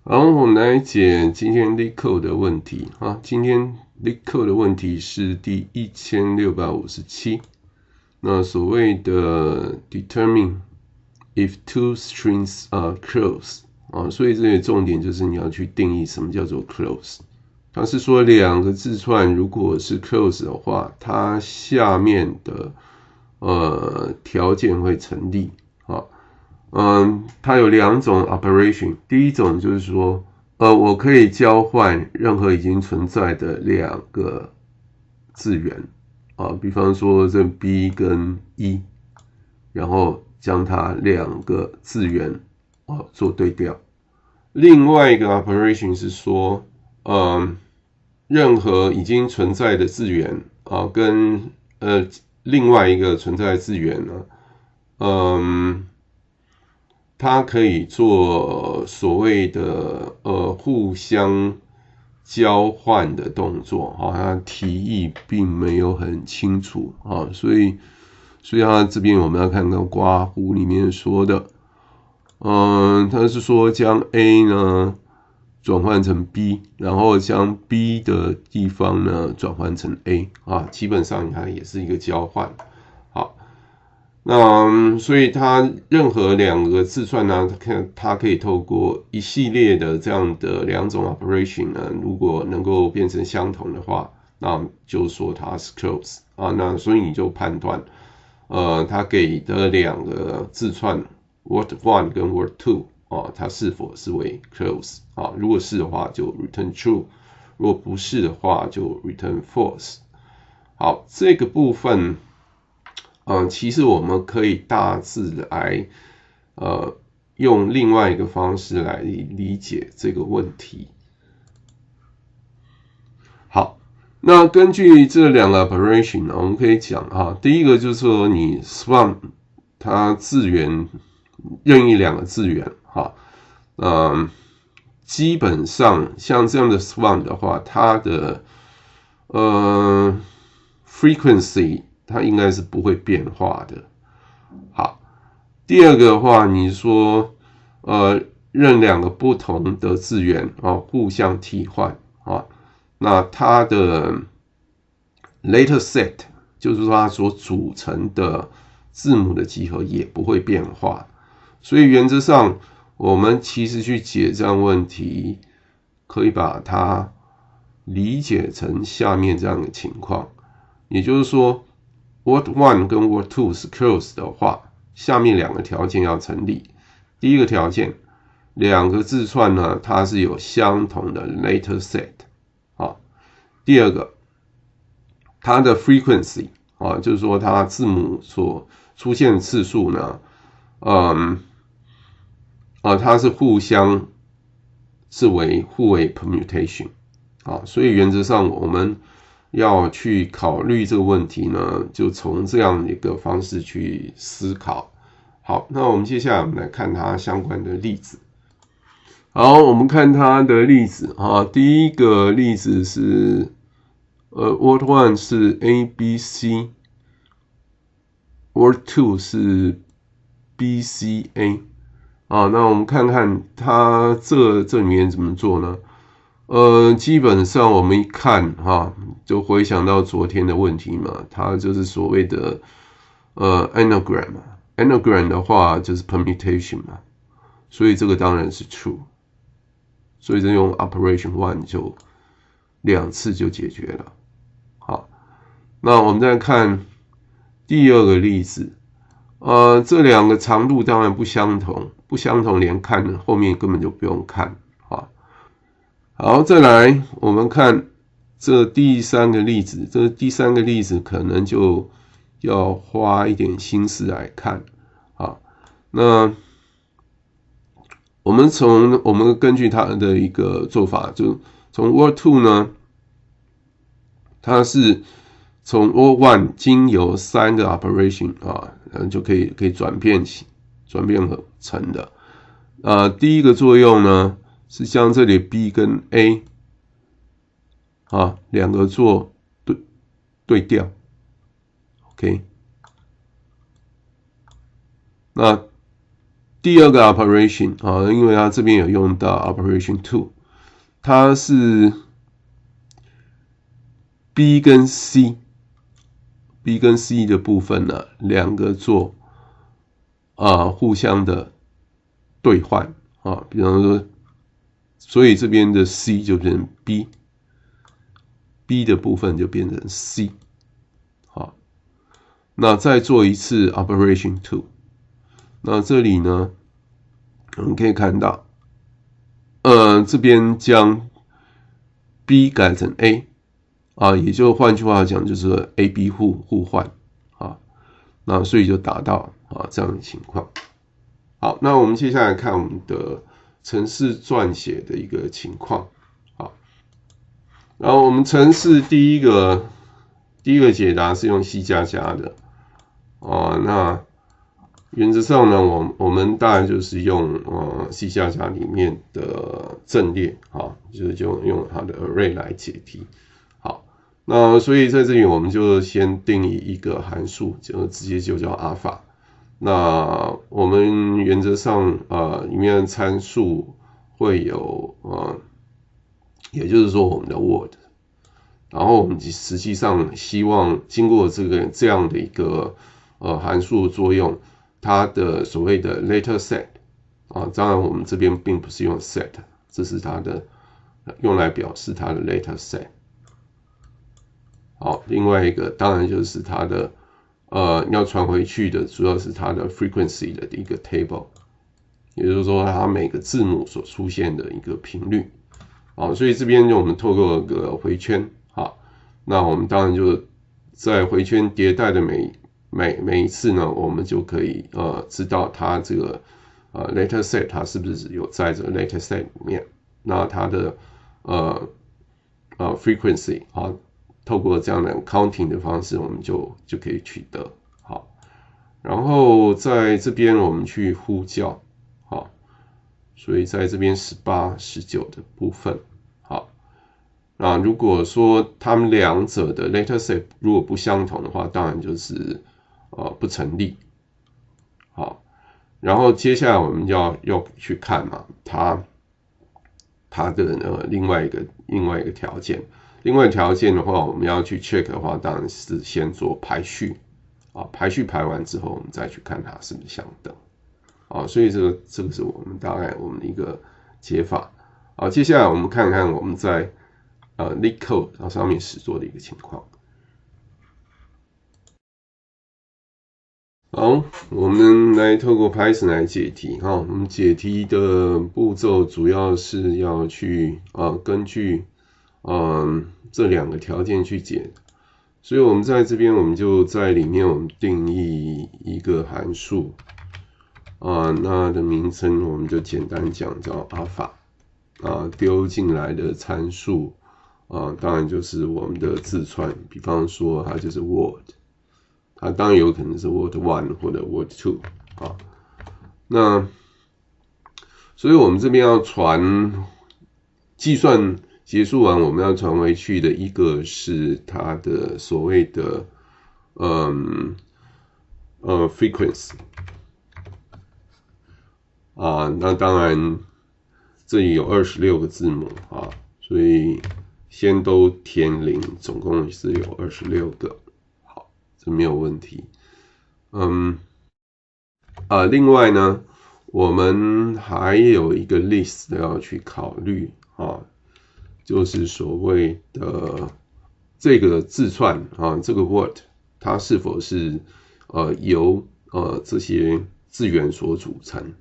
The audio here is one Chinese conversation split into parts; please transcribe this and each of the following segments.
然后我们来解今天 LeetCode 的问题啊。今天 LeetCode 的问题是第1657。那所谓的 determine if two strings are close 啊，所以这里重点就是你要去定义什么叫做 close。它是说两个字串如果是 close 的话，它下面的条件会成立啊。它有两种 operation， 第一种就是说，我可以交换任何已经存在的两个字元啊，比方说这 B 跟 E， 然后将它两个字元做对调。另外一个 operation 是说，任何已经存在的字元啊，跟另外一个存在的字元呢，它可以做所谓的互相交换的动作，它题意并没有很清楚啊，所以它这边我们要看到括弧里面说的，它是说将 A 呢转换成 B， 然后将 B 的地方呢转换成 A 啊，基本上它也是一个交换。好，那所以它任何两个字串呢，它可以透过一系列的这样的两种 operation 呢，如果能够变成相同的话，那就说它是 close 啊。那所以你就判断，它给的两个字串 word one 跟 word two 啊，它是否是为 close 啊？如果是的话，就 return true； 如果不是的话，就 return false。好，这个部分。其实我们可以大致来，用另外一个方式来理解这个问题。好，那根据这两个 operation 呢，我们可以讲啊，第一个就是说你 swan 它字元任意两个字元哈，基本上像这样的 swan 的话，它的frequency 它应该是不会变化的。好，第二个的话，你说任两个不同的字元互相替换啊，那它的 letter set 就是说它所组成的字母的集合也不会变化。所以原则上，我们其实去解这样问题，可以把它理解成下面这样的情况，也就是说 word one 跟 word two 是 close 的话，下面两个条件要成立。第一个条件，两个字串呢，它是有相同的 letter set 啊。第二个，它的 frequency 啊，就是说它字母所出现的次数呢，它是互为 permutation 啊，所以原则上我们要去考虑这个问题呢，就从这样一个方式去思考。好，那我们接下来我们来看它相关的例子。好，我们看它的例子啊，第一个例子是word one 是 ABC， word two 是 BCA 啊，那我们看看它这里面怎么做呢？基本上我们一看就回想到昨天的问题嘛，它就是所谓的anagram。anagram 的话就是 permutation 嘛，所以这个当然是 true。所以这用 operation one 就2次就解决了。好，那我们再看第二个例子。这两个长度当然不相同连看后面根本就不用看啊。好，再来我们看这第三个例子，这第三个例子可能就要花一点心思来看啊。那我们根据它的一个做法，就从 word two 呢，它是从 word one 经由3个 operation 就可以转变成的。第一个作用呢是将这里 B 跟 A 两个做对调 ，OK。那第二个 operation 啊，因为它这边有用到 operation two， 它是 B 跟 C。B 跟 C 的部分呢，两个做互相的兑换啊，比方说，所以这边的 C 就变成 B 的部分就变成 C， 好，那再做一次 operation two， 那这里呢，我们可以看到，这边将 B 改成 A。也就换句话讲，就是 A、B 互换啊，那所以就达到这样的情况。好，那我们接下来看我们的程式撰写的一个情况。好，然后我们程式第一个解答是用 C++ 的那原则上呢，我们当然就是用C++ 里面的阵列就用它的 array 来解题。那所以在这里我们就先定义一个函数，就直接就叫 alpha。那我们原则上里面的参数会有也就是说我们的 word， 然后我们实际上希望经过这样的一个函数作用，它的所谓的 letter set 当然我们这边并不是用 set， 这是它的用来表示它的 letter set。好，另外一个当然就是它的要传回去的，主要是它的 frequency 的一个 table， 也就是说它每个字母所出现的一个频率。好，所以这边我们透过个回圈，好，那我们当然就在回圈迭代的每一次呢，我们就可以知道它这个letter set 它是不是有在这个 letter set 里面，那它的frequency 透过这样的 counting 的方式，我们就可以取得。好，然后在这边我们去呼叫，好，所以在这边18、19的部分，好，那如果说他们两者的 letter set 如果不相同的话，当然就是不成立。好，然后接下来我们要去看嘛，它的另外一个条件。另外条件的话，我们要去 check 的话，当然是先做排序排序排完之后，我们再去看它是不是相等所以这个是我们大概我们的一个解法接下来我们看看我们在LeetCode 上面实作的一个情况。好，我们来透过 Python 来解题我们解题的步骤主要是要去根据这两个条件去解，所以我们在这边我们就在里面我们定义一个函数那的名称我们就简单讲叫 alpha 丢进来的参数当然就是我们的字串，比方说它就是 word， 它当然有可能是 word 1或者 word 2那所以我们这边要计算结束完，我们要传回去的一个是它的所谓的frequency那当然这里有26个字母所以先都填0，总共是有26个。好，这没有问题。另外呢，我们还有一个 list 要去考虑就是所谓的这个字串这个 word 它是否是由这些字元所组成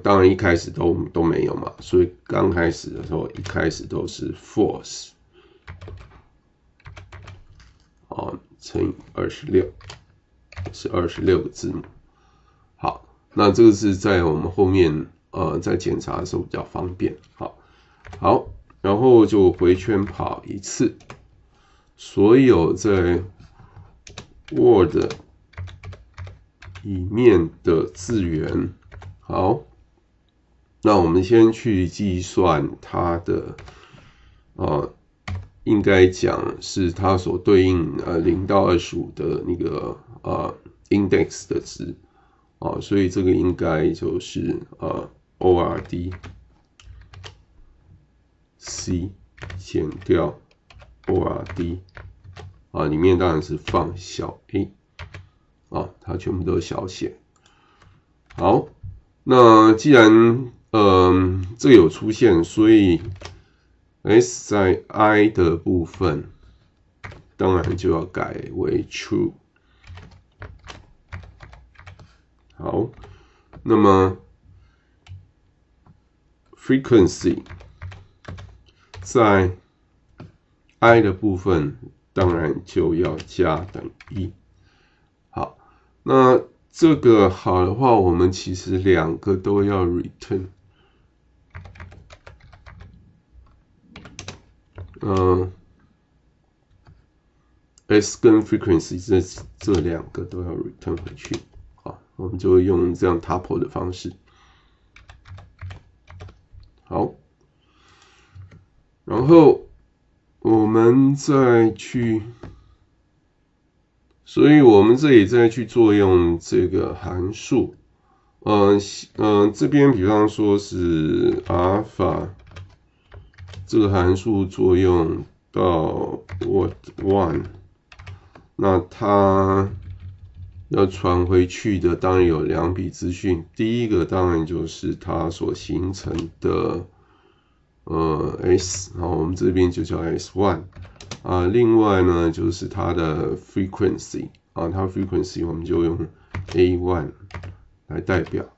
当然一开始都没有嘛，所以刚开始的时候一开始都是 false 乘以26是26个字母。好，那这个是在我们后面在检查的时候比较方便。好，然后就回圈跑一次，所有在 Word 里面的字元。好，那我们先去计算它的应该讲是它所对应0到25的那个index 的值啊，所以这个应该就是ORD C 减掉 ORD 啊，里面当然是放小 a 啊，它全部都是小写。好，那既然这个有出现，所以 S 在 I 的部分当然就要改为 True。好，那么 Frequency 在 I 的部分当然就要加等1。好，那这个好的话，我们其实两个都要 return。S 跟 frequency 这两个都要 return 回去。好，我们就会用这样 tuple 的方式。好，然后我们再去，所以我们这里再去作用这个函数。这边比方说是 alpha 这个函数作用到 word 1， 那它要传回去的当然有两笔资讯，第一个当然就是它所形成的S， 然后我们这边就叫 S1 啊，另外呢就是它的 frequency 啊，它 frequency 我们就用 A1 来代表。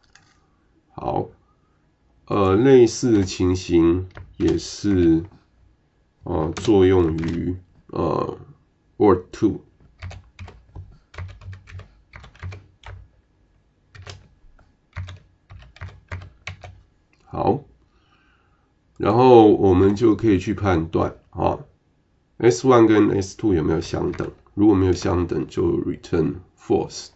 好，类似的情形也是作用于word2。好，然后我们就可以去判断S1 跟 S2 有没有相等，如果没有相等就 return false。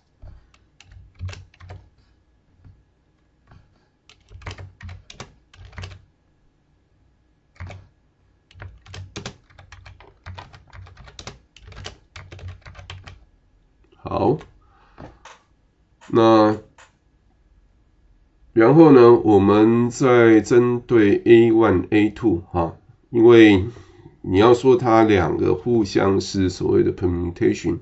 好，那然后呢，我们再针对 A1、A2 因为你要说它两个互相是所谓的 permutation，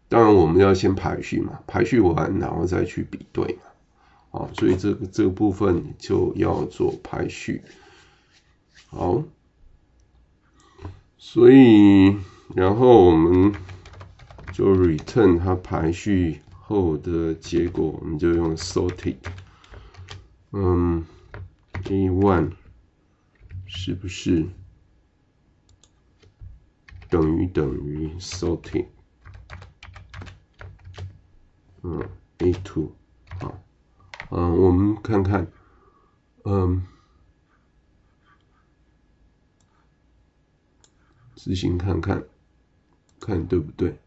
当然我们要先排序嘛，排序完然后再去比对嘛，所以这个部分就要做排序。好，所以然后我们就 return 它排序后的结果，我们就用 sorted。A1 是不是等于 sorted A2 我们看看执行看看对不对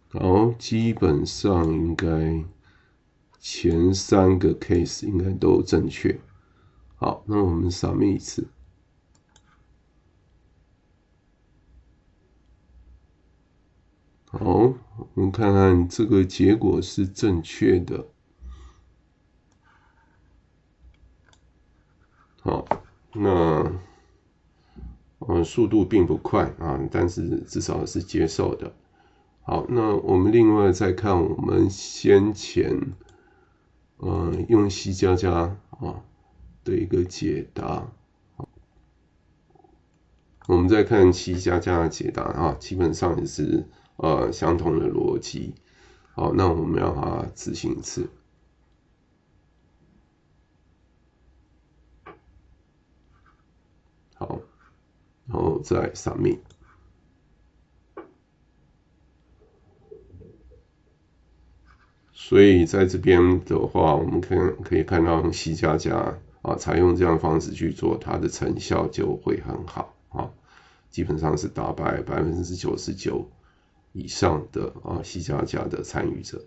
好，基本上应该前3个 case 应该都正确。好，那我们submit一次。好，我们看看这个结果是正确的。好，那速度并不快但是至少是接受的。好，那我们另外再看我们先前用 C++ 的一个解答。我们再看 C++ 的解答基本上也是相同的逻辑。好，那我们要把它执行一次。好，然后再 submit。所以在这边的话，我们可以看到 C++ 采用这样的方式去做，它的成效就会很好基本上是打败99%以上的C++ 的参与者。